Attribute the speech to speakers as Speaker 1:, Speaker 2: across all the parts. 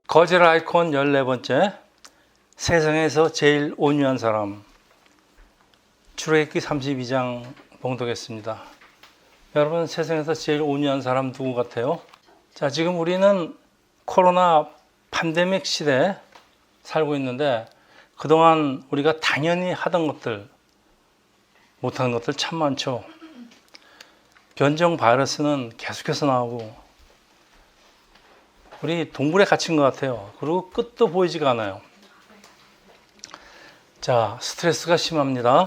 Speaker 1: 거절 아이콘 14번째, 세상에서 제일 온유한 사람. 출애굽기 32장 봉독했습니다. 여러분, 세상에서 제일 온유한 사람 누구 같아요? 자, 지금 우리는 코로나 팬데믹 시대에 살고 있는데, 그동안 우리가 당연히 하던 것들, 못하는 것들 참 많죠. 변종 바이러스는 계속해서 나오고, 우리 동굴에 갇힌 것 같아요. 그리고 끝도 보이지가 않아요. 자, 스트레스가 심합니다.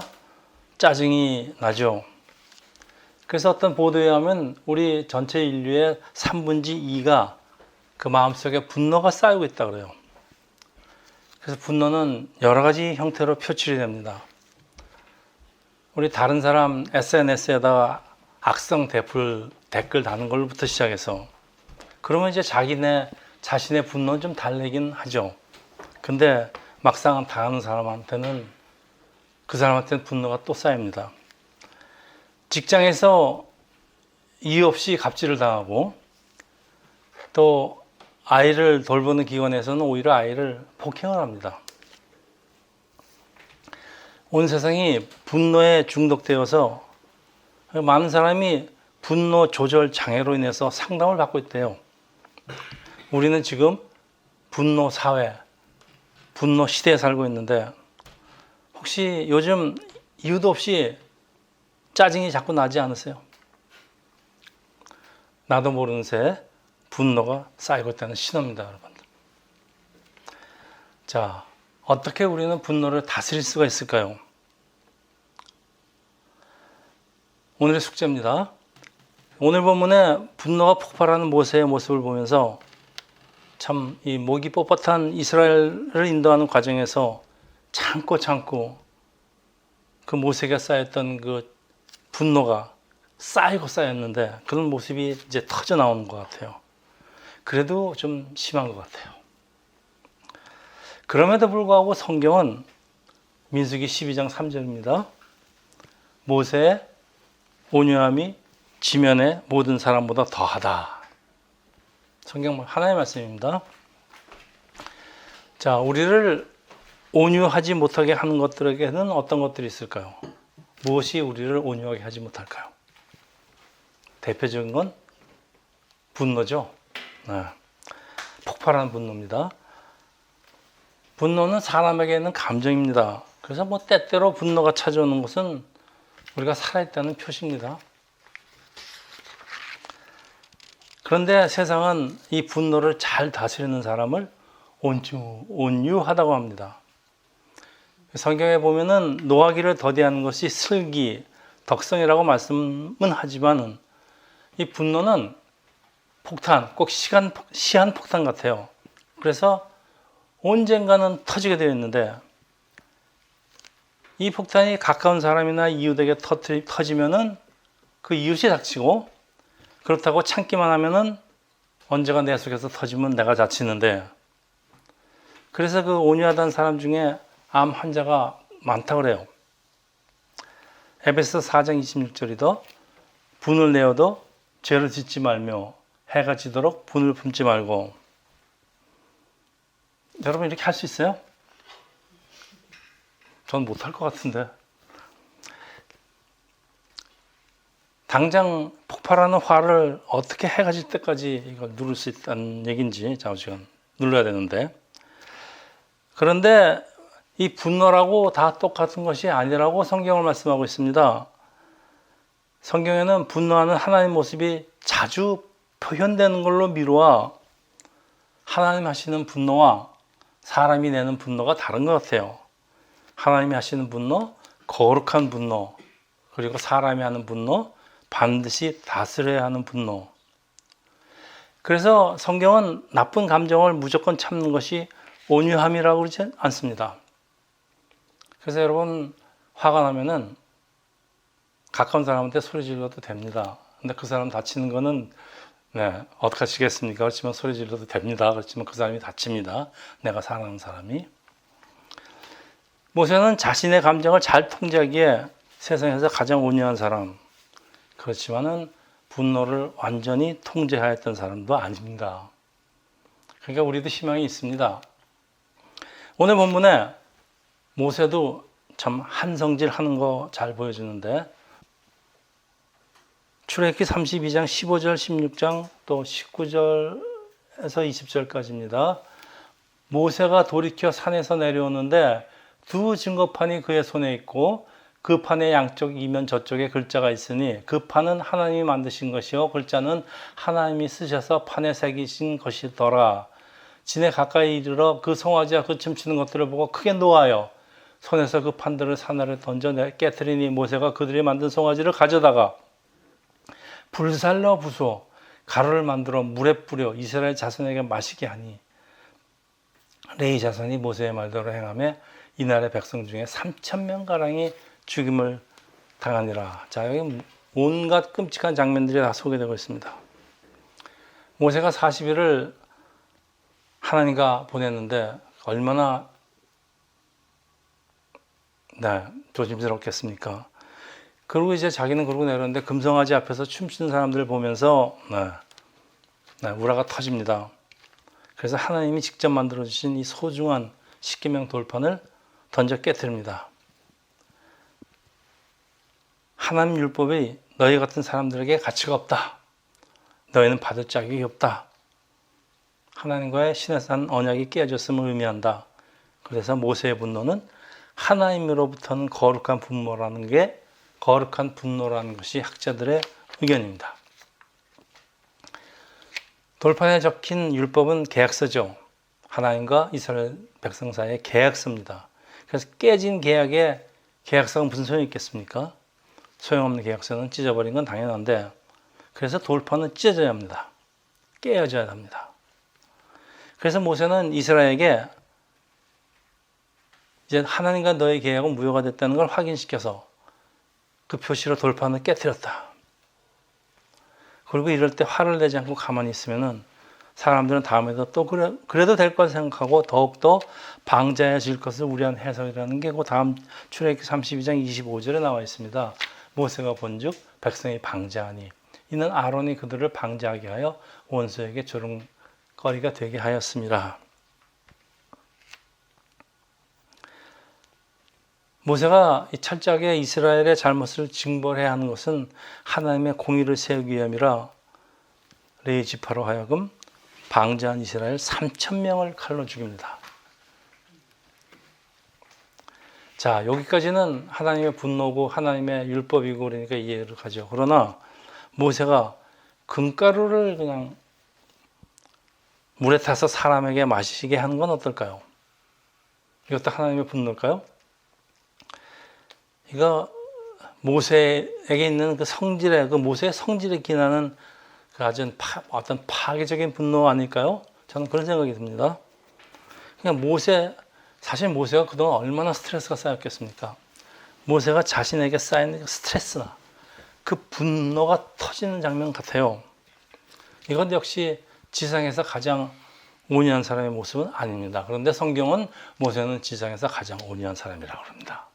Speaker 1: 짜증이 나죠. 그래서 어떤 보도에 하면 우리 전체 인류의 3분의 2가 그 마음속에 분노가 쌓이고 있다 그래요. 그래서 분노는 여러 가지 형태로 표출이 됩니다. 우리 다른 사람 SNS에다가 악성 댓글 다는 걸부터 시작해서, 그러면 이제 자신의 분노는 좀 달래긴 하죠. 근데 막상 당하는 사람한테는 그 사람한테는 분노가 또 쌓입니다. 직장에서 이유 없이 갑질을 당하고, 또 아이를 돌보는 기관에서는 오히려 아이를 폭행을 합니다. 온 세상이 분노에 중독되어서 많은 사람이 분노 조절 장애로 인해서 상담을 받고 있대요. 우리는 지금 분노 사회, 분노 시대에 살고 있는데, 혹시 요즘 이유도 없이 짜증이 자꾸 나지 않으세요? 나도 모르는 새 분노가 쌓이고 있다는 신호입니다, 여러분들. 자, 어떻게 우리는 분노를 다스릴 수가 있을까요? 오늘의 숙제입니다. 오늘 본문에 분노가 폭발하는 모세의 모습을 보면서 참 이 목이 뻣뻣한 이스라엘을 인도하는 과정에서 참고 그 모세가 쌓였던 그 분노가 쌓였는데, 그런 모습이 이제 터져 나오는 것 같아요. 그래도 좀 심한 것 같아요. 그럼에도 불구하고 성경은 민수기 12장 3절입니다. 모세의 온유함이 지면의 모든 사람보다 더하다. 성경 하나의 말씀입니다. 자, 우리를 온유하지 못하게 하는 것들에게는 어떤 것들이 있을까요? 무엇이 우리를 온유하게 하지 못할까요? 대표적인 건 분노죠. 네. 폭발하는 분노입니다. 분노는 사람에게는 감정입니다. 그래서 때때로 분노가 찾아오는 것은 우리가 살아있다는 표시입니다. 그런데 세상은 이 분노를 잘 다스리는 사람을 온유하다고 합니다. 성경에 보면은 노하기를 더디하는 것이 슬기, 덕성이라고 말씀은 하지만은, 이 분노는 폭탄, 꼭 시한 폭탄 같아요. 그래서 언젠가는 터지게 되어 있는데, 이 폭탄이 가까운 사람이나 이웃에게 터지면은 그 이웃이 닥치고, 그렇다고 참기만 하면은 언제가 내 속에서 터지면 내가 다치는데, 그래서 그 온유하다는 사람 중에 암 환자가 많다고 그래요. 에베소 4장 26절이더 분을 내어도 죄를 짓지 말며 해가 지도록 분을 품지 말고. 여러분, 이렇게 할 수 있어요? 전 못할 것 같은데. 당장 폭발하는 화를 어떻게 해가 질 때까지 이걸 누를 수 있다는 얘기인지 잠시만 눌러야 되는데, 그런데 이 분노라고 다 똑같은 것이 아니라고 성경을 말씀하고 있습니다. 성경에는 분노하는 하나님의 모습이 자주 표현되는 걸로 미루어 하나님 하시는 분노와 사람이 내는 분노가 다른 것 같아요. 하나님이 하시는 분노, 거룩한 분노, 그리고 사람이 하는 분노, 반드시 다스려야 하는 분노. 그래서 성경은 나쁜 감정을 무조건 참는 것이 온유함이라고 그러지 않습니다. 그래서 여러분, 화가 나면은 가까운 사람한테 소리 질러도 됩니다. 근데 그 사람 다치는 거는 어떻게 하시겠습니까? 그렇지만 소리 질러도 됩니다. 그렇지만 그 사람이 다칩니다. 내가 사랑하는 사람이. 모세는 자신의 감정을 잘 통제하기에 세상에서 가장 온유한 사람, 그렇지만은 분노를 완전히 통제하였던 사람도 아닙니다. 그러니까 우리도 희망이 있습니다. 오늘 본문에 모세도 참 한성질 하는 거 잘 보여주는데, 출애굽기 32장 15절 16장 또 19절에서 20절까지입니다. 모세가 돌이켜 산에서 내려오는데 두 증거판이 그의 손에 있고 그 판의 양쪽 이면 저쪽에 글자가 있으니 그 판은 하나님이 만드신 것이요 글자는 하나님이 쓰셔서 판에 새기신 것이더라. 진에 가까이 이르러 그 송아지와 그 춤추는 것들을 보고 크게 노하여 손에서 그 판들을 산아래 던져 깨트리니 모세가 그들이 만든 송아지를 가져다가 불살로 부수어 가루를 만들어 물에 뿌려 이스라엘 자손에게 마시게 하니 레위 자손이 모세의 말대로 행하며 이날의 백성 중에 3,000명가량이 죽임을 당하니라. 자, 여기 온갖 끔찍한 장면들이 다 소개되고 있습니다. 모세가 40일을 하나님과 보냈는데 얼마나 조심스럽겠습니까? 그리고 이제 자기는 그러고 내려오는데 금송아지 앞에서 춤추는 사람들을 보면서 우라가 터집니다. 그래서 하나님이 직접 만들어주신 이 소중한 십계명 돌판을 던져 깨뜨립니다. 하나님 율법이 너희 같은 사람들에게 가치가 없다. 너희는 받을 자격이 없다. 하나님과의 시내산 언약이 깨어졌음을 의미한다. 그래서 모세의 분노는 하나님으로부터는 거룩한 분노라는 것이 학자들의 의견입니다. 돌판에 적힌 율법은 계약서죠. 하나님과 이스라엘 백성 사이의 계약서입니다. 그래서 깨진 계약서가 무슨 소용이 있겠습니까? 소용없는 계약서는 찢어버린 건 당연한데, 그래서 돌판은 찢어져야 합니다. 깨어져야 합니다. 그래서 모세는 이스라엘에게 이제 하나님과 너의 계약은 무효가 됐다는 걸 확인시켜서 그 표시로 돌판을 깨뜨렸다. 그리고 이럴 때 화를 내지 않고 가만히 있으면은 사람들은 다음에도 또 그래도 될 것 생각하고 더욱더 방자해질 것을 우려한 해석이라는 게 그 다음 출애굽기 32장 25절에 나와 있습니다. 모세가 본즉 백성이 방자하니 이는 아론이 그들을 방자하게 하여 원수에게 조롱거리가 되게 하였습니다. 모세가 철저하게 이스라엘의 잘못을 징벌해야 하는 것은 하나님의 공의를 세우기 위함이라 레위 지파로 하여금 방자한 이스라엘 3,000명을 칼로 죽입니다. 자, 여기까지는 하나님의 분노고 하나님의 율법이고 그러니까 이해를 가죠. 그러나 모세가 금가루를 그냥 물에 타서 사람에게 마시게 하는 건 어떨까요? 이것도 하나님의 분노일까요? 이거 모세에게 있는 그 성질에, 그 모세의 성질에 기나는 그 아주 어떤 파괴적인 분노 아닐까요? 저는 그런 생각이 듭니다. 그냥 사실 모세가 그동안 얼마나 스트레스가 쌓였겠습니까? 모세가 자신에게 쌓인 스트레스나 그 분노가 터지는 장면 같아요. 이건 역시 지상에서 가장 온유한 사람의 모습은 아닙니다. 그런데 성경은 모세는 지상에서 가장 온유한 사람이라고 합니다.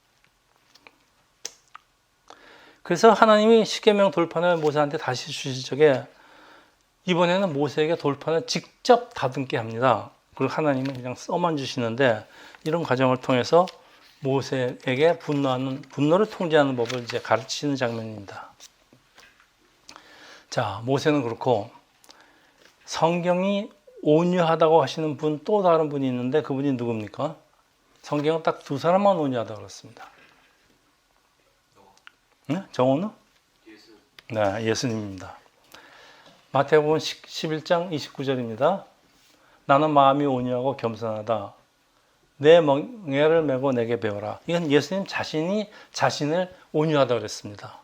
Speaker 1: 그래서 하나님이 십계명 돌판을 모세한테 다시 주실 적에 이번에는 모세에게 돌판을 직접 다듬게 합니다. 그리고 하나님은 그냥 써만 주시는데 이런 과정을 통해서 모세에게 분노를 통제하는 법을 이제 가르치는 장면입니다. 자, 모세는 그렇고 성경이 온유하다고 하시는 분 또 다른 분이 있는데 그분이 누굽니까? 성경은 딱 두 사람만 온유하다고 그랬습니다. 네? 정원우? 네, 예수님입니다. 마태복음 11장 29절입니다. 나는 마음이 온유하고 겸손하다. 내 멍에를 메고 내게 배워라. 이건 예수님 자신이 자신을 온유하다고 그랬습니다.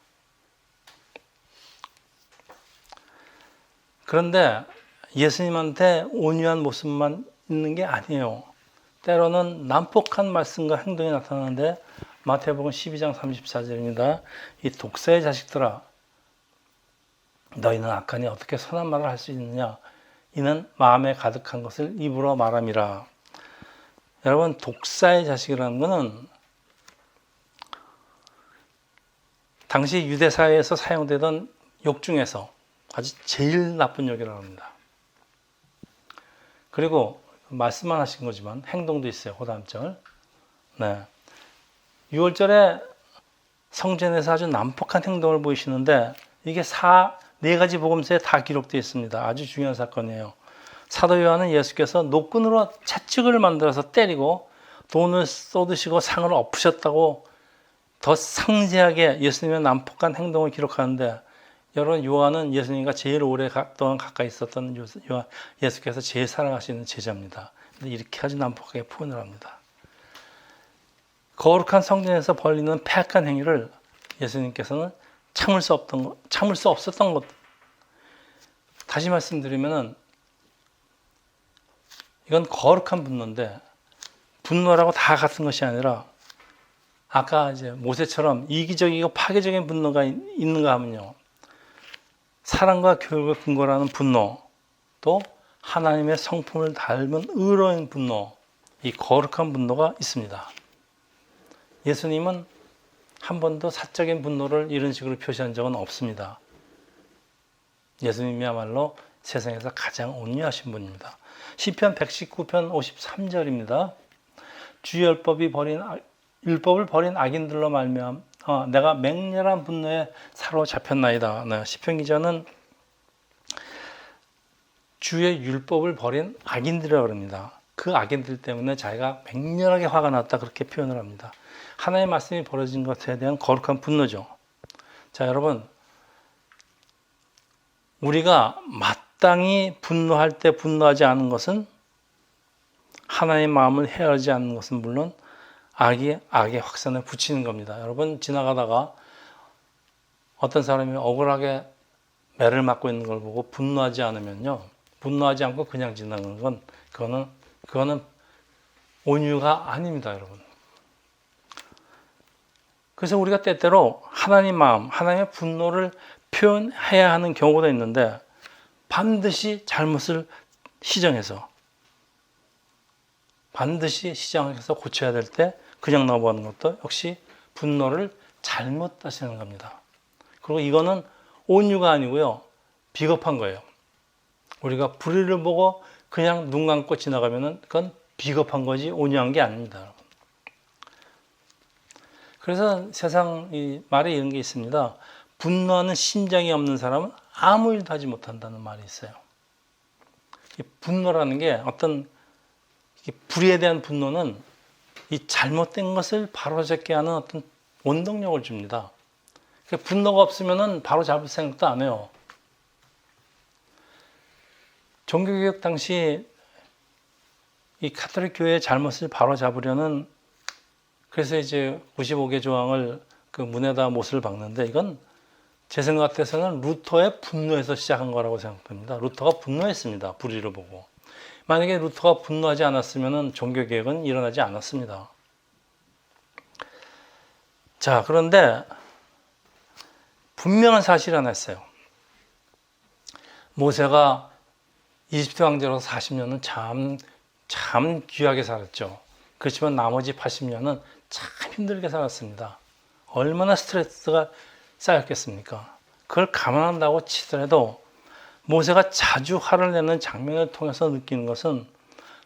Speaker 1: 그런데 예수님한테 온유한 모습만 있는 게 아니에요. 때로는 난폭한 말씀과 행동이 나타나는데 마태복음 12장 34절입니다. 이 독사의 자식들아, 너희는 악하니 어떻게 선한 말을 할 수 있느냐? 이는 마음에 가득한 것을 입으로 말함이라. 여러분, 독사의 자식이라는 것은 당시 유대 사회에서 사용되던 욕 중에서 아주 제일 나쁜 욕이라고 합니다. 그리고 말씀만 하신 거지만 행동도 있어요. 그 다음 절. 네. 6월절에 성전에서 아주 난폭한 행동을 보이시는데 이게 네 가지 복음서에 다 기록되어 있습니다. 아주 중요한 사건이에요. 사도 요한은 예수께서 노끈으로 채찍을 만들어서 때리고 돈을 쏟으시고 상을 엎으셨다고 더 상세하게 예수님의 난폭한 행동을 기록하는데, 여러분, 요한은 예수님과 제일 오랫동안 가까이 있었던 예수께서 제일 사랑하시는 제자입니다. 근데 이렇게 아주 난폭하게 표현을 합니다. 거룩한 성전에서 벌리는 패악한 행위를 예수님께서는 참을 수 없었던 것. 다시 말씀드리면은 이건 거룩한 분노인데, 분노라고 다 같은 것이 아니라 아까 이제 모세처럼 이기적이고 파괴적인 분노가 있는가 하면요, 사랑과 교육을 근거로 하는 분노, 또 하나님의 성품을 닮은 의로운 분노, 이 거룩한 분노가 있습니다. 예수님은 한 번도 사적인 분노를 이런 식으로 표시한 적은 없습니다. 예수님이야말로 세상에서 가장 온유하신 분입니다. 시편 119편 53절입니다. 주의 율법을 버린 악인들로 말미암아 내가 맹렬한 분노에 사로잡혔나이다. 네, 시편 기자는 주의 율법을 버린 악인들이라고 합니다. 그 악인들 때문에 자기가 맹렬하게 화가 났다, 그렇게 표현을 합니다. 하나님의 말씀이 벌어진 것에 대한 거룩한 분노죠. 자, 여러분, 우리가 마땅히 분노할 때 분노하지 않은 것은, 하나님의 마음을 헤아리지 않는 것은 물론 악의 확산을 붙이는 겁니다. 여러분, 지나가다가 어떤 사람이 억울하게 매를 맞고 있는 걸 보고 분노하지 않으면요, 분노하지 않고 그냥 지나가는 건 그거는 온유가 아닙니다, 여러분. 그래서 우리가 때때로 하나님 마음, 하나님의 분노를 표현해야 하는 경우도 있는데, 반드시 잘못을 시정해서 고쳐야 될 때 그냥 넘어가는 것도 역시 분노를 잘못 다스리는 겁니다. 그리고 이거는 온유가 아니고요, 비겁한 거예요. 우리가 불의를 보고 그냥 눈 감고 지나가면은 그건 비겁한 거지 온유한 게 아닙니다. 그래서 세상 말에 이런 게 있습니다. 분노하는 심장이 없는 사람은 아무 일도 하지 못한다는 말이 있어요. 분노라는 게, 어떤 불의에 대한 분노는 이 잘못된 것을 바로잡게 하는 어떤 원동력을 줍니다. 분노가 없으면 바로 잡을 생각도 안 해요. 종교개혁 당시 이 가톨릭 교회의 잘못을 바로잡으려는, 그래서 이제 95개 조항을 그 문에다 못을 박는데, 이건 제 생각 같아서는 루터의 분노에서 시작한 거라고 생각합니다. 루터가 분노했습니다. 불의를 보고. 만약에 루터가 분노하지 않았으면 종교개혁은 일어나지 않았습니다. 자, 그런데 분명한 사실이 하나 있어요. 모세가 이집트 왕자로서 40년은 참 귀하게 살았죠. 그렇지만 나머지 80년은 참 힘들게 살았습니다. 얼마나 스트레스가 쌓였겠습니까? 그걸 감안한다고 치더라도 모세가 자주 화를 내는 장면을 통해서 느끼는 것은,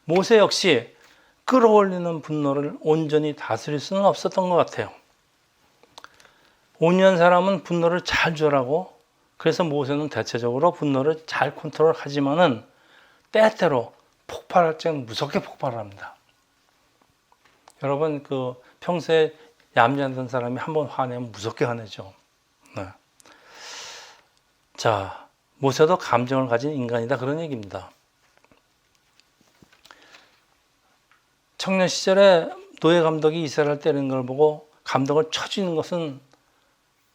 Speaker 1: 모세 역시 끌어올리는 분노를 온전히 다스릴 수는 없었던 것 같아요. 온유한 사람은 분노를 잘 조절하고, 그래서 모세는 대체적으로 분노를 잘 컨트롤하지만은 때때로 폭발할 때는 무섭게 폭발을 합니다. 여러분, 평소에 얌전한 사람이 한번 화내면 무섭게 화내죠. 네. 자, 모세도 감정을 가진 인간이다, 그런 얘기입니다. 청년 시절에 노예 감독이 이스라엘을 때리는 걸 보고 감독을 쳐주는 것은,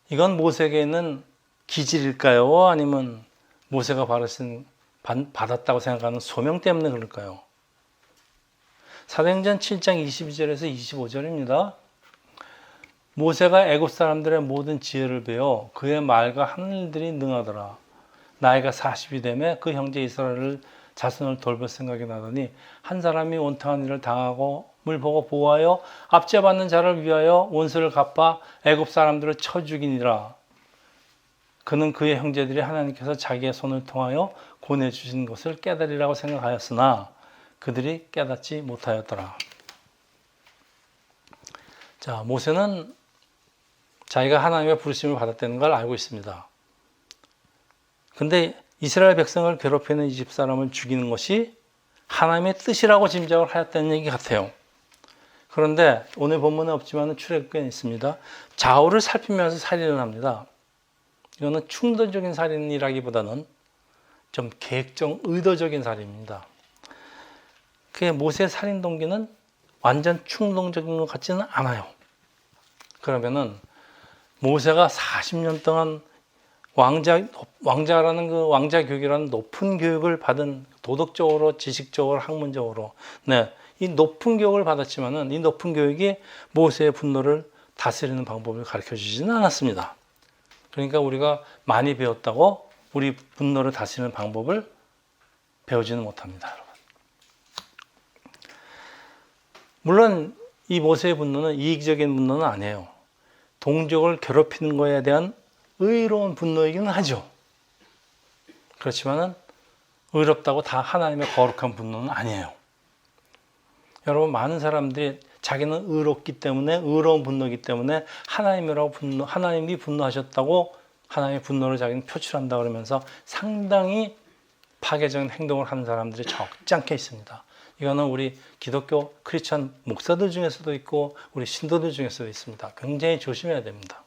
Speaker 1: 이건 모세에게는 기질일까요? 아니면 모세가 받았다고 생각하는 소명 때문에 그럴까요? 사도행전 7장 22절에서 25절입니다. 모세가 애굽 사람들의 모든 지혜를 배워 그의 말과 하는 일들이 능하더라. 나이가 40이 되매 그 형제 이스라엘 자손을 돌볼 생각이 나더니, 한 사람이 원통한 일을 당함을 보고 보호하여 압제받는 자를 위하여 원수를 갚아 애굽 사람들을 쳐 죽이니라. 그는 그의 형제들이 하나님께서 자기의 손을 통하여 보내주신 것을 깨달으리라고 생각하였으나, 그들이 깨닫지 못하였더라. 자, 모세는 자기가 하나님의 부르심을 받았다는 걸 알고 있습니다. 근데 이스라엘 백성을 괴롭히는 이집 사람을 죽이는 것이 하나님의 뜻이라고 짐작을 하였다는 얘기 같아요. 그런데 오늘 본문에 없지만 출애굽기에 있습니다. 좌우를 살피면서 살인을 합니다. 이거는 충동적인 살인이라기보다는 좀 계획적, 의도적인 살인입니다. 그게 모세의 살인 동기는 완전 충동적인 것 같지는 않아요. 그러면은 모세가 40년 동안 왕자라는 그 왕자 교육이라는 높은 교육을 받은 도덕적으로, 지식적으로, 학문적으로, 이 높은 교육을 받았지만은 이 높은 교육이 모세의 분노를 다스리는 방법을 가르쳐 주지는 않았습니다. 그러니까 우리가 많이 배웠다고 우리 분노를 다스리는 방법을 배우지는 못합니다, 여러분. 물론 이 모세의 분노는 이익적인 분노는 아니에요. 동족을 괴롭히는 것에 대한 의로운 분노이기는 하죠. 그렇지만은 의롭다고 다 하나님의 거룩한 분노는 아니에요. 여러분, 많은 사람들이 자기는 의롭기 때문에, 의로운 분노이기 때문에 하나님이 분노하셨다고 하나님의 분노를 자기는 표출한다 그러면서 상당히 파괴적인 행동을 하는 사람들이 적지 않게 있습니다. 이거는 우리 기독교 크리스천 목사들 중에서도 있고 우리 신도들 중에서도 있습니다. 굉장히 조심해야 됩니다.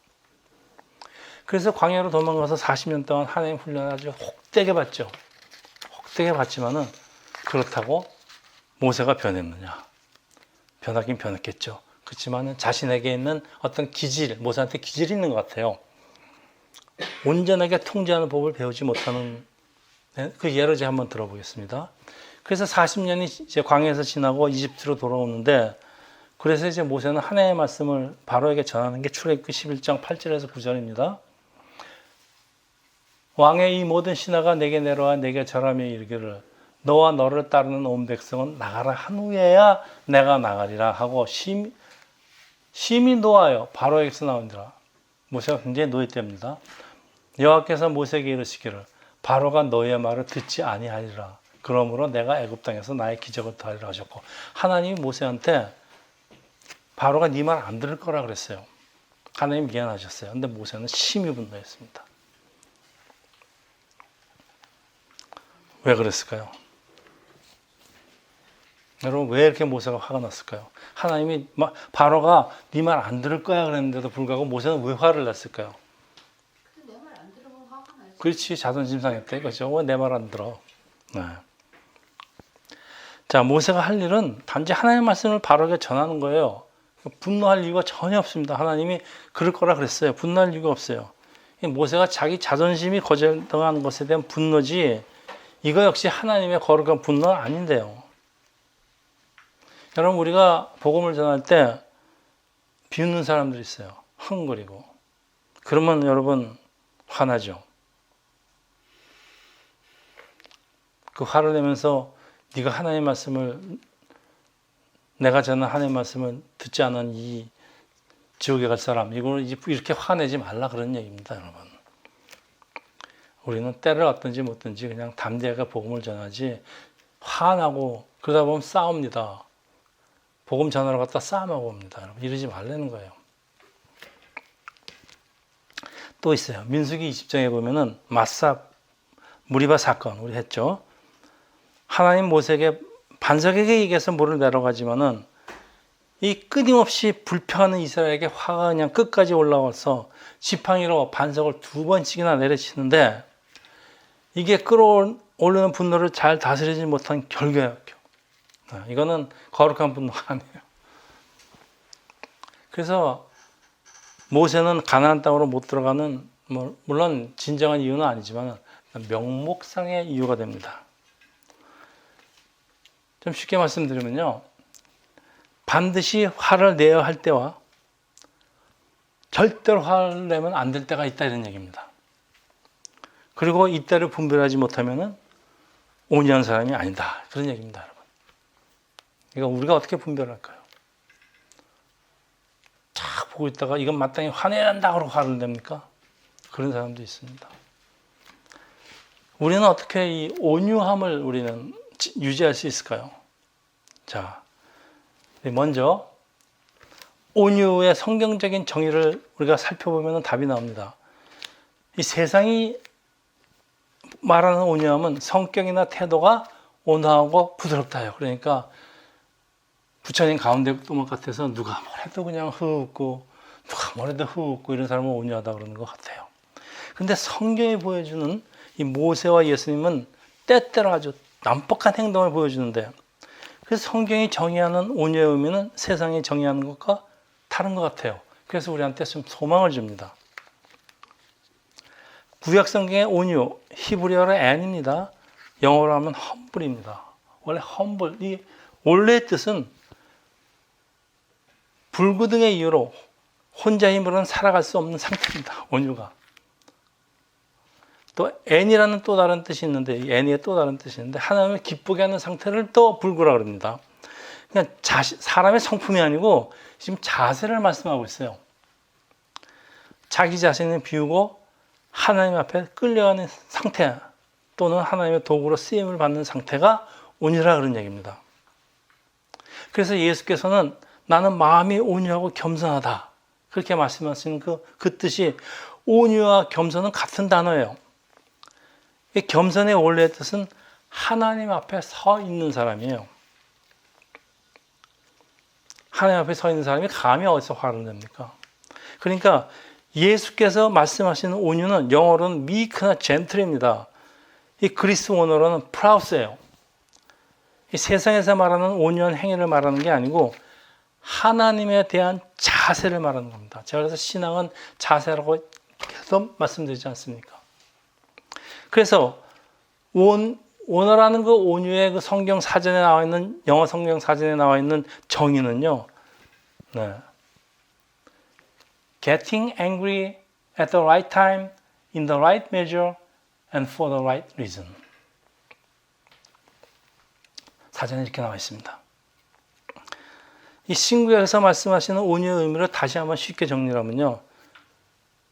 Speaker 1: 그래서 광야로 도망가서 40년 동안 하나님 훈련을 아주 혹되게 받죠. 혹되게 받지만은 그렇다고 모세가 변했느냐? 변하긴 변했겠죠. 그렇지만은 자신에게 있는 어떤 기질, 모세한테 기질이 있는 것 같아요. 온전하게 통제하는 법을 배우지 못하는 그 예를 제가 한번 들어보겠습니다. 그래서 40년이 이제 광야에서 지나고 이집트로 돌아오는데, 그래서 이제 모세는 하나님의 말씀을 바로에게 전하는 게 출애굽기 11장 8절에서 9절입니다. 왕의 이 모든 신하가 내게 내려와 내게 절하며 이르기를 너와 너를 따르는 온 백성은 나가라 한 후에야 내가 나가리라 하고 심히 노하여 바로에게서 나오니라. 모세가 굉장히 노했답니다. 여호와께서 모세에게 이르시기를 바로가 너의 말을 듣지 아니하리라. 그러므로 내가 애굽 땅에서 나의 기적을 더하리라 하셨고, 하나님이 모세한테 바로가 네 말 안 들을 거라 그랬어요. 하나님 미안하셨어요. 근데 모세는 심히 분노했습니다. 왜 그랬을까요? 여러분, 왜 이렇게 모세가 화가 났을까요? 하나님이 바로가 네 말 안 들을 거야 그랬는데도 불구하고 모세는 왜 화를 냈을까요?
Speaker 2: 내 말 안 들으면 화가 나지.
Speaker 1: 그렇지, 자존심 상했대. 그죠? 왜 내 말 안 들어? 네. 자, 모세가 할 일은 단지 하나님의 말씀을 바로에게 전하는 거예요. 분노할 이유가 전혀 없습니다. 하나님이 그럴 거라 그랬어요. 분노할 이유가 없어요. 모세가 자기 자존심이 거절당한 것에 대한 분노지, 이거 역시 하나님의 거룩한 분노는 아닌데요. 여러분, 우리가 복음을 전할 때 비웃는 사람들이 있어요. 흥거리고. 그러면 여러분 화나죠. 그 화를 내면서 네가 하나님의 말씀을, 내가 전한 하나님의 말씀을 듣지 않은 이 지옥에 갈 사람, 이걸 이렇게 화내지 말라 그런 얘기입니다, 여러분. 우리는 때를 얻든지 못든지 그냥 담대하게 복음을 전하지, 화나고 그러다 보면 싸웁니다. 복음 전하러 갔다 싸움하고 옵니다. 여러분, 이러지 말라는 거예요. 또 있어요. 민수기 20장에 보면은 마사 무리바 사건 우리 했죠. 하나님 모세에게 반석에게 얘기해서 물을 내려가지만은 이 끊임없이 불평하는 이스라엘에게 화가 그냥 끝까지 올라와서 지팡이로 반석을 2번씩이나 내려치는데, 이게 끌어오르는 분노를 잘 다스리지 못한 결과예요. 이거는 거룩한 분노가 아니에요. 그래서 모세는 가나안 땅으로 못 들어가는, 물론 진정한 이유는 아니지만 명목상의 이유가 됩니다. 좀 쉽게 말씀드리면요, 반드시 화를 내야 할 때와 절대로 화를 내면 안 될 때가 있다, 이런 얘기입니다. 그리고 이때를 분별하지 못하면 온유한 사람이 아니다, 그런 얘기입니다, 여러분. 이거 우리가 어떻게 분별할까요? 쫙 보고 있다가 이건 마땅히 화내야 한다고 화를 냅니까? 그런 사람도 있습니다. 우리는 어떻게 이 온유함을 우리는 유지할 수 있을까요? 자, 먼저 온유의 성경적인 정의를 우리가 살펴보면 답이 나옵니다. 이 세상이 말하는 온유함은 성격이나 태도가 온화하고 부드럽다요. 그러니까 부처님 가운데 또막 같아서 누가 뭐래도 그냥 흐웃고 누가 뭐래도 흐웃고 이런 사람은 온유하다 그러는 것 같아요. 근데 성경이 보여주는 이 모세와 예수님은 때때로 아주 난폭한 행동을 보여주는데, 그래서 성경이 정의하는 온유의 의미는 세상이 정의하는 것과 다른 것 같아요. 그래서 우리한테 좀 소망을 줍니다. 구약 성경의 온유, 히브리어로 앤입니다. 영어로 하면 험블입니다. 원래 험블, 이 원래의 뜻은 불구등의 이유로 혼자 힘으로는 살아갈 수 없는 상태입니다. 온유가. 또 앤이라는 또 다른 뜻이 있는데, 이 앤의 또 다른 뜻이 있는데, 하나님을 기쁘게 하는 상태를 또 불구라 그럽니다. 그러니까 사람의 성품이 아니고 지금 자세를 말씀하고 있어요. 자기 자신을 비우고 하나님 앞에 끌려가는 상태, 또는 하나님의 도구로 쓰임을 받는 상태가 온유라 그런 얘기입니다. 그래서 예수께서는 나는 마음이 온유하고 겸손하다, 그렇게 말씀하시는 그 뜻이, 온유와 겸손은 같은 단어예요. 이 겸손의 원래의 뜻은 하나님 앞에 서 있는 사람이에요. 하나님 앞에 서 있는 사람이 감히 어디서 화를 냅니까? 그러니까 예수께서 말씀하시는 온유는 영어로는 meek나 gentle입니다. 이 그리스 원어로는 프라우스예요. 이 세상에서 말하는 온유한 행위를 말하는 게 아니고 하나님에 대한 자세를 말하는 겁니다. 제가 그래서 신앙은 자세라고 계속 말씀드리지 않습니까? 그래서 원어라는 그 온유의 그 성경 사전에 나와 있는, 영어 성경 사전에 나와 있는 정의는요, 네. Getting angry at the right time, in the right measure, and for the right reason. 사전에 이렇게 나와 있습니다. 이 신구약에서 말씀하시는 온유의 의미를 다시 한번 쉽게 정리하면요,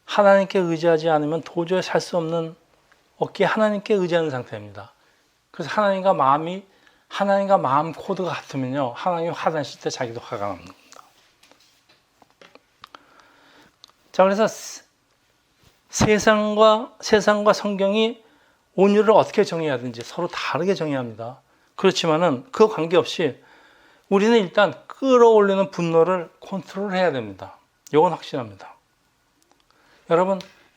Speaker 1: 하나님께 의지하지 않으면 도저히 살 수 없는, 어깨에 하나님께 의지하는 상태입니다. 그래서 하나님과 마음 코드가 같으면요, 하나님이 화나실 때 자기도 화가 납니다. 자, 그래서 세상과 성경이 온유를 어떻게 정의하든지 서로 다르게 정의합니다. 그렇지만은 그 관계없이 우리는 일단 끌어올리는 분노를 컨트롤해야 됩니다. 이건 확실합니다.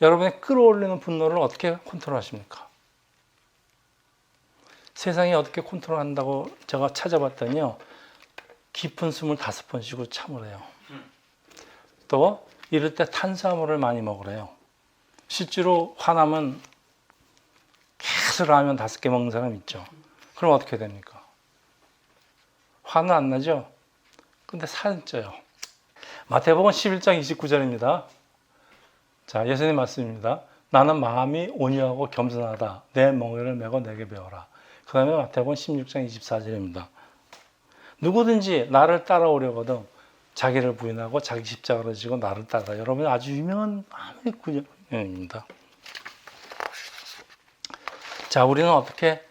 Speaker 1: 여러분의 끌어올리는 분노를 어떻게 컨트롤하십니까? 세상이 어떻게 컨트롤한다고 제가 찾아봤더니요, 깊은 숨을 5번 쉬고 참으래요. 또 이럴 때 탄수화물을 많이 먹으래요. 실제로 화나면 계속 라면 5개 먹는 사람 있죠. 그럼 어떻게 됩니까? 화는 안 나죠? 근데 살은 쪄요. 마태복음 11장 29절입니다. 자, 예수님 말씀입니다. 나는 마음이 온유하고 겸손하다. 내 멍에를 메고 내게 배워라. 그 다음에 마태복음 16장 24절입니다. 누구든지 나를 따라오려거든 자기를 부인하고 자기 십자가를 지고 나를 따라. 여러분 아주 유명한 구절입니다. 자, 우리는 어떻게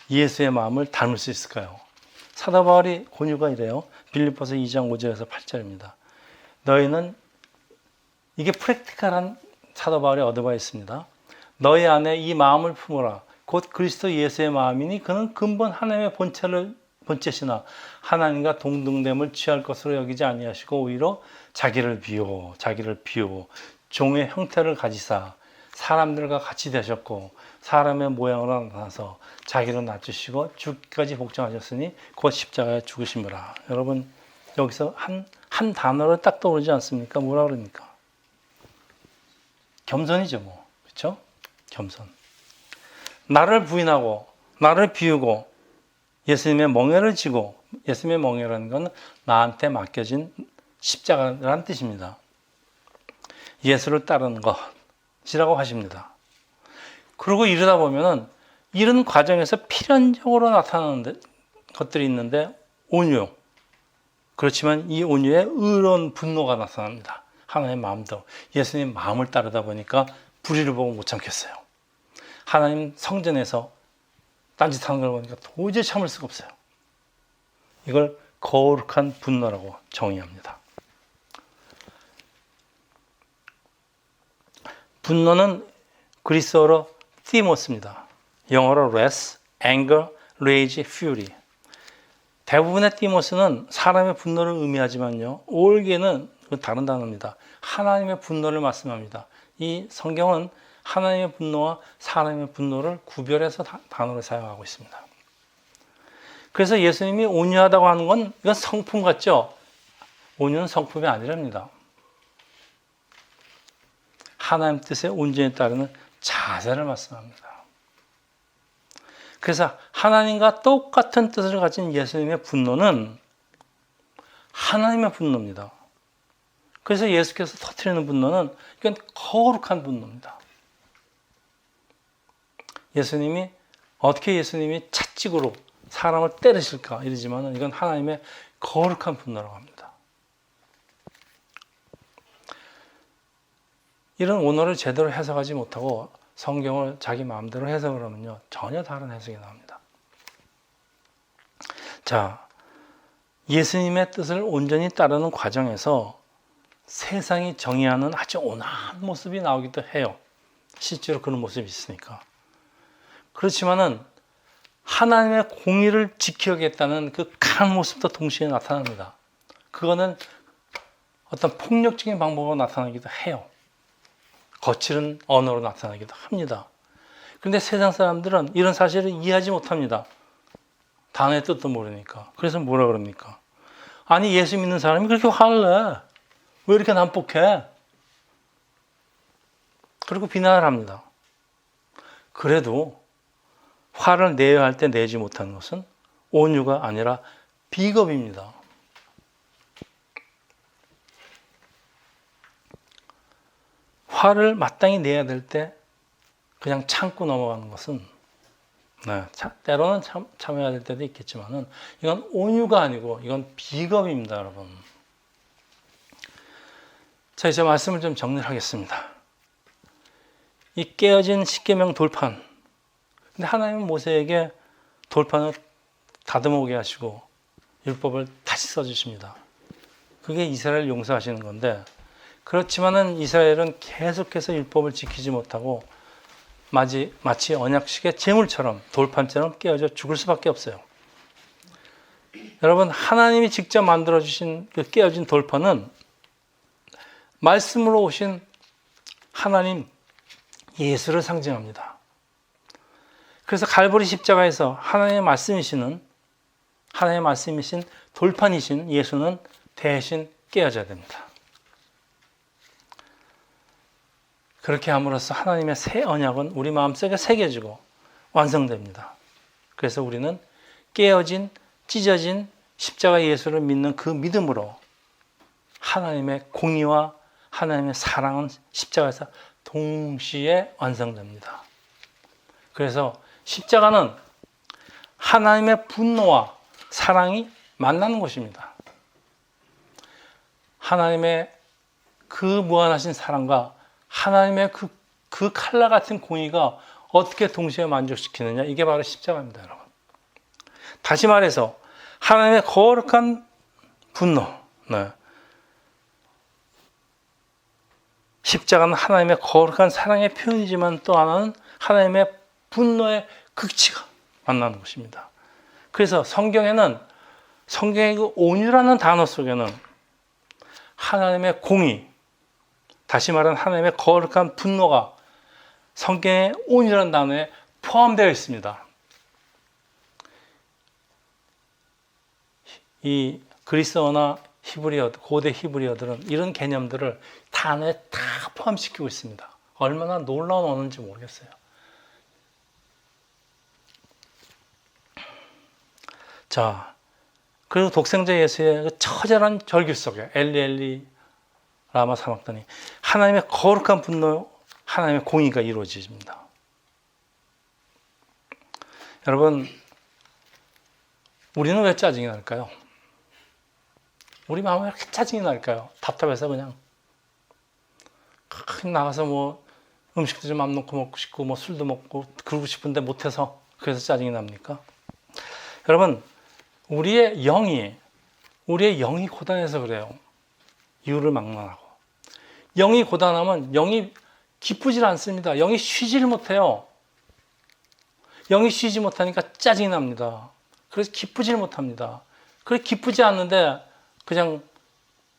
Speaker 1: 예수의 마음을 닮을 수 있을까요? 사도 바울이 권유가 이래요. 빌립보서 2장 5절에서 8절입니다. 너희는, 이게 프랙티컬한 사도 바울의 어드바이스입니다. 너희 안에 이 마음을 품어라. 곧 그리스도 예수의 마음이니 그는 근본 하나님의 본체시나 하나님과 동등됨을 취할 것으로 여기지 아니하시고 오히려 자기를 비우고 종의 형태를 가지사 사람들과 같이 되셨고 사람의 모양으로 나타나서 자기를 낮추시고 죽기까지 복종하셨으니 곧 십자가에 죽으심이라. 여러분 여기서 한 단어를 딱 떠오르지 않습니까? 뭐라 그럽니까? 겸손이죠, 뭐. 그렇죠? 겸손. 나를 부인하고 나를 비우고 예수님의 멍에를 지고, 예수님의 멍에라는 건 나한테 맡겨진 십자가라는 뜻입니다. 예수를 따르는 것이라고 하십니다. 그리고 이러다 보면은 이런 과정에서 필연적으로 나타나는 것들이 있는데 온유. 그렇지만 이 온유에 의로운 분노가 나타납니다. 하나님의 마음도. 예수님 마음을 따르다 보니까 불의를 보고 못 참겠어요. 하나님 성전에서 딴짓하는 걸 보니까 도저히 참을 수가 없어요. 이걸 거룩한 분노라고 정의합니다. 분노는 그리스어로 티모스입니다. 영어로 wrath, anger, rage, fury. 대부분의 티모스는 사람의 분노를 의미하지만요. 올게는 다른 단어입니다. 하나님의 분노를 말씀합니다. 이 성경은 하나님의 분노와 사람의 분노를 구별해서 단어를 사용하고 있습니다. 그래서 예수님이 온유하다고 하는 건 이건 성품 같죠? 온유는 성품이 아니랍니다. 하나님 뜻에 온전히 따르는 자세를 말씀합니다. 그래서 하나님과 똑같은 뜻을 가진 예수님의 분노는 하나님의 분노입니다. 그래서 예수께서 터뜨리는 분노는 이건 거룩한 분노입니다. 어떻게 예수님이 채찍으로 사람을 때리실까 이러지만 이건 하나님의 거룩한 분노라고 합니다. 이런 원어를 제대로 해석하지 못하고 성경을 자기 마음대로 해석을 하면요 전혀 다른 해석이 나옵니다. 자, 예수님의 뜻을 온전히 따르는 과정에서 세상이 정의하는 아주 온화한 모습이 나오기도 해요. 실제로 그런 모습이 있으니까. 그렇지만은 하나님의 공의를 지켜야겠다는 그 강한 모습도 동시에 나타납니다. 그거는 어떤 폭력적인 방법으로 나타나기도 해요. 거칠은 언어로 나타나기도 합니다. 그런데 세상 사람들은 이런 사실을 이해하지 못합니다. 단어의 뜻도 모르니까. 그래서 뭐라 그럽니까? 아니 예수 믿는 사람이 그렇게 화를 내? 왜 이렇게 난폭해? 그리고 비난을 합니다. 그래도 화를 내야 할 때 내지 못하는 것은 온유가 아니라 비겁입니다. 화를 마땅히 내야 될 때 그냥 참고 넘어가는 것은 때로는 참아야 될 때도 있겠지만은 이건 온유가 아니고 이건 비겁입니다, 여러분. 자, 이제 말씀을 좀 정리하겠습니다. 이 깨어진 십계명 돌판. 근데 하나님은 모세에게 돌판을 다듬어 오게 하시고 율법을 다시 써주십니다. 그게 이스라엘 용서하시는 건데 그렇지만은 이스라엘은 계속해서 율법을 지키지 못하고 마치 언약식의 제물처럼 돌판처럼 깨어져 죽을 수밖에 없어요. 여러분, 하나님이 직접 만들어주신 그 깨어진 돌판은 말씀으로 오신 하나님 예수를 상징합니다. 그래서 갈보리 십자가에서 하나님의 말씀이신 돌판이신 예수는 대신 깨어져야 됩니다. 그렇게 함으로써 하나님의 새 언약은 우리 마음속에 새겨지고 완성됩니다. 그래서 우리는 깨어진, 찢어진 십자가 예수를 믿는 그 믿음으로 하나님의 공의와 하나님의 사랑은 십자가에서 동시에 완성됩니다. 그래서 십자가는 하나님의 분노와 사랑이 만나는 곳입니다. 하나님의 그 무한하신 사랑과 하나님의 그 칼날 같은 공의가 어떻게 동시에 만족시키느냐, 이게 바로 십자가입니다, 여러분. 다시 말해서 하나님의 거룩한 분노, 십자가는 하나님의 거룩한 사랑의 표현이지만 또 하나는 하나님의 분노의 극치가 만나는 것입니다. 그래서 성경의 그 온유라는 단어 속에는 하나님의 공의, 다시 말하는 하나님의 거룩한 분노가 성경의 온유라는 단어에 포함되어 있습니다. 이 그리스어나 고대 히브리어들은 이런 개념들을 단어에 다 포함시키고 있습니다. 얼마나 놀라운 언어인지 모르겠어요. 자, 그리고 독생자 예수의 그 처절한 절규 속에 엘리 라마 사막더니 하나님의 거룩한 분노, 하나님의 공의가 이루어집니다. 여러분, 우리는 왜 짜증이 날까요? 우리 마음에 왜 이렇게 짜증이 날까요? 답답해서 그냥 나가서 음식도 좀 맘 놓고 먹고 싶고 술도 먹고 그러고 싶은데 못해서 그래서 짜증이 납니까? 여러분, 우리의 영이 고단해서 그래요. 이유를 막론하고. 영이 고단하면 영이 기쁘질 않습니다. 영이 쉬지를 못해요. 영이 쉬지 못하니까 짜증이 납니다. 그래서 기쁘질 못합니다. 그래서 기쁘지 않는데 그냥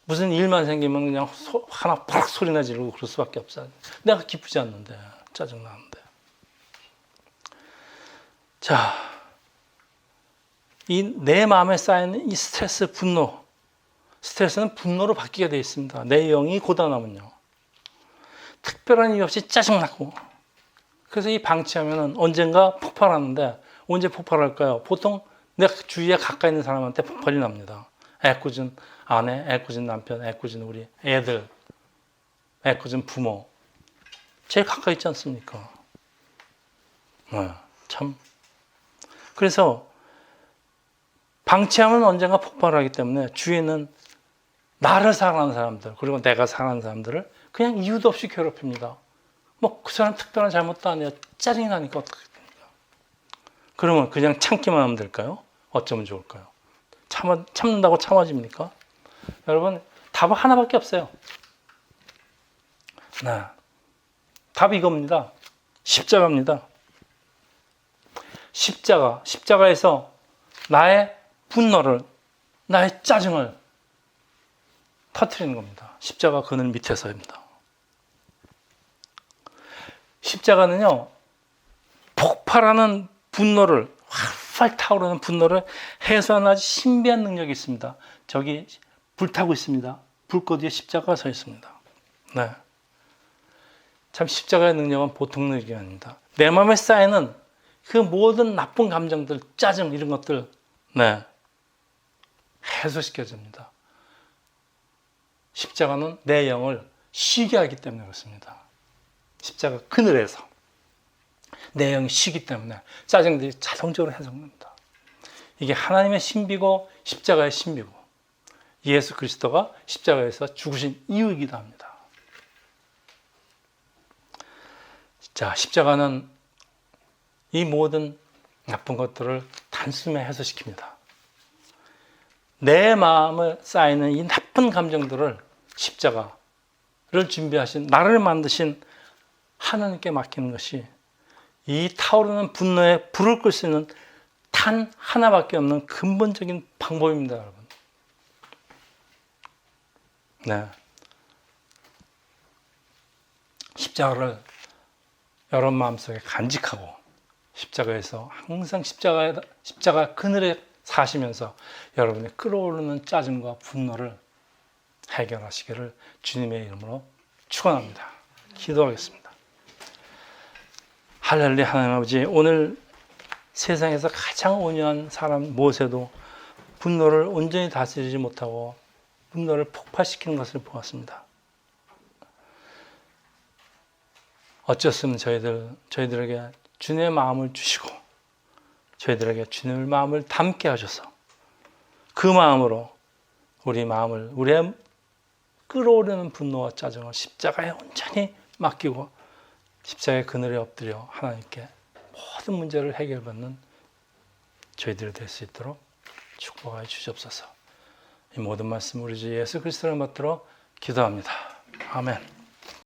Speaker 1: 무슨 일만 생기면 그냥 하나 팍 소리나 지르고 그럴 수밖에 없어요. 내가 기쁘지 않는데 짜증나는데. 자, 이 내 마음에 쌓이는 이 스트레스, 분노. 스트레스는 분노로 바뀌게 되어 있습니다. 내 영이 고단하면요. 특별한 이유 없이 짜증나고. 그래서 이 방치하면 언젠가 폭발하는데 언제 폭발할까요? 보통 내 주위에 가까이 있는 사람한테 폭발이 납니다. 애꿎은 아내, 애꿎은 남편, 애꿎은 우리 애들, 애꿎은 부모. 제일 가까이 있지 않습니까? 참. 그래서 방치하면 언젠가 폭발하기 때문에 주위에 있는 나를 사랑하는 사람들, 그리고 내가 사랑하는 사람들을 그냥 이유도 없이 괴롭힙니다. 뭐 그 사람 특별한 잘못도 아니에요. 짜증이 나니까 어떻게 됩니까? 그러면 그냥 참기만 하면 될까요? 어쩌면 좋을까요? 참는다고 참아집니까? 여러분, 답은 하나밖에 없어요. 네. 답이 이겁니다. 십자가입니다. 십자가에서 나의 분노를, 나의 짜증을 터뜨리는 겁니다. 십자가 그늘 밑에서입니다. 십자가는요, 폭발하는 분노를, 활활 타오르는 분노를 해소하는 아주 신비한 능력이 있습니다. 저기 불타고 있습니다. 불꽃 위에 십자가가 서 있습니다. 네. 참 십자가의 능력은 보통 능력이 아닙니다. 내 마음에 쌓이는 그 모든 나쁜 감정들, 짜증 이런 것들, 네, 해소시켜줍니다. 십자가는 내 영을 쉬게 하기 때문에 그렇습니다. 십자가 그늘에서 내 영이 쉬기 때문에 짜증들이 자동적으로 해소됩니다. 이게 하나님의 신비고 십자가의 신비고 예수 그리스도가 십자가에서 죽으신 이유이기도 합니다. 자, 십자가는 이 모든 나쁜 것들을 단숨에 해소시킵니다. 내 마음에 쌓이는 이 나쁜 감정들을 십자가를 준비하신, 나를 만드신 하나님께 맡기는 것이 이 타오르는 분노에 불을 끌 수 있는 단 하나밖에 없는 근본적인 방법입니다, 여러분. 네. 십자가를 여러분 마음속에 간직하고 십자가에서 항상 십자가 그늘에 사시면서 여러분의 끓어오르는 짜증과 분노를 해결하시기를 주님의 이름으로 축원합니다. 기도하겠습니다. 할렐루야. 하나님 아버지, 오늘 세상에서 가장 온유한 사람 모세도 분노를 온전히 다스리지 못하고 분노를 폭발시키는 것을 보았습니다. 어쩌으면 저희들에게 주님의 마음을 주시고 저희들에게 주님의 마음을 담게 하셔서 그 마음으로 우리의 끓어오르는 분노와 짜증을 십자가에 온전히 맡기고 십자가의 그늘에 엎드려 하나님께 모든 문제를 해결받는 저희들이 될 수 있도록 축복하여 주시옵소서. 이 모든 말씀 우리 주 예수 그리스도를 받들어 기도합니다. 아멘.